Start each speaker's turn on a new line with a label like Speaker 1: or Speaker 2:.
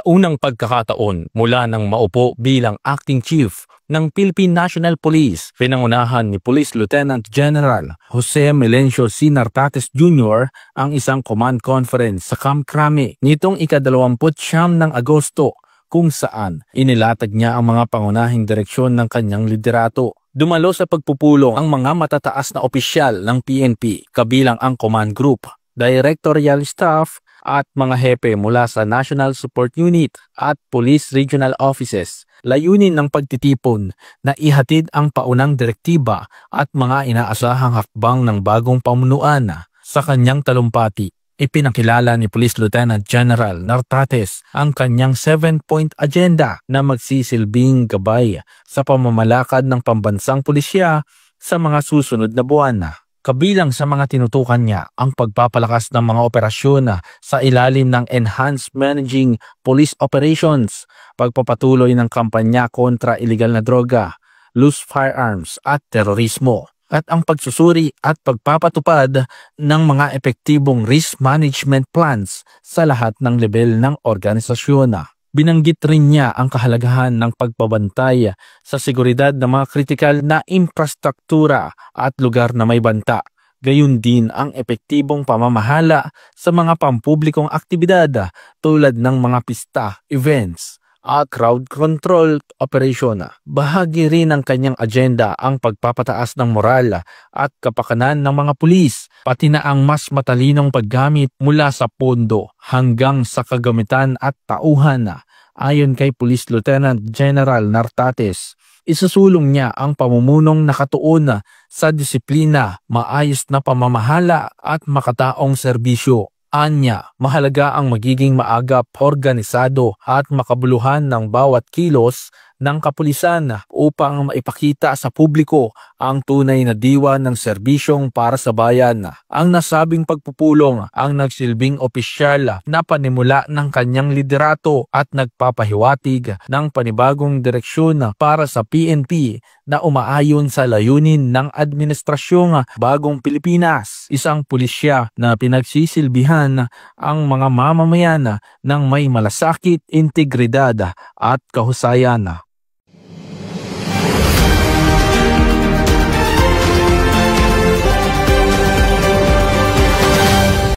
Speaker 1: Sa unang pagkakataon mula nang maupo bilang acting chief ng Philippine National Police, pinangunahan ni Police Lieutenant General Jose Melencio C. Nartates Jr. ang isang command conference sa Camp Crame nitong ika-29 ng Agosto kung saan inilatag niya ang mga pangunahing direksyon ng kanyang liderato. Dumalo sa pagpupulong ang mga matataas na opisyal ng PNP kabilang ang command group, directorial staff at mga hepe mula sa National Support Unit at Police Regional Offices. Layunin ng pagtitipon na ihatid ang paunang direktiba at mga inaasahang hakbang ng bagong pamunuan. Sa kanyang talumpati, ipinakilala ni Police Lieutenant General Nartates ang kanyang 7-point agenda na magsisilbing gabay sa pamamalakad ng pambansang pulisya sa mga susunod na buwan. Kabilang sa mga tinutukan niya ang pagpapalakas ng mga operasyon sa ilalim ng Enhanced Managing Police Operations, pagpapatuloy ng kampanya kontra iligal na droga, loose firearms at terorismo, at ang pagsusuri at pagpapatupad ng mga epektibong risk management plans sa lahat ng level ng organisasyon. Binanggit rin niya ang kahalagahan ng pagpabantay sa seguridad ng mga kritikal na infrastruktura at lugar na may banta. Gayon din ang epektibong pamamahala sa mga pampublikong aktibidad tulad ng mga pista, events at crowd control operation. Bahagi rin ng kanyang agenda ang pagpapataas ng moral at kapakanan ng mga pulis, pati na ang mas matalinong paggamit mula sa pondo hanggang sa kagamitan at tauhan. Ayon kay Police Lieutenant General Nartates, isusulong niya ang pamumunong nakatuon sa disiplina, maayos na pamamahala at makataong serbisyo. Anya, mahalaga ang magiging maagap, organisado at makabuluhan ng bawat kilos ng kapulisan upang maipakita sa publiko ang tunay na diwa ng serbisyong para sa bayan. Ang nasabing pagpupulong ang nagsilbing opisyal na panimula ng kanyang liderato at nagpapahiwatig ng panibagong direksyon para sa PNP na umaayon sa layunin ng Administrasyong Bagong Pilipinas, isang pulisya na pinagsisilbihan ang mga mamamayan ng may malasakit, integridad at kahusayan.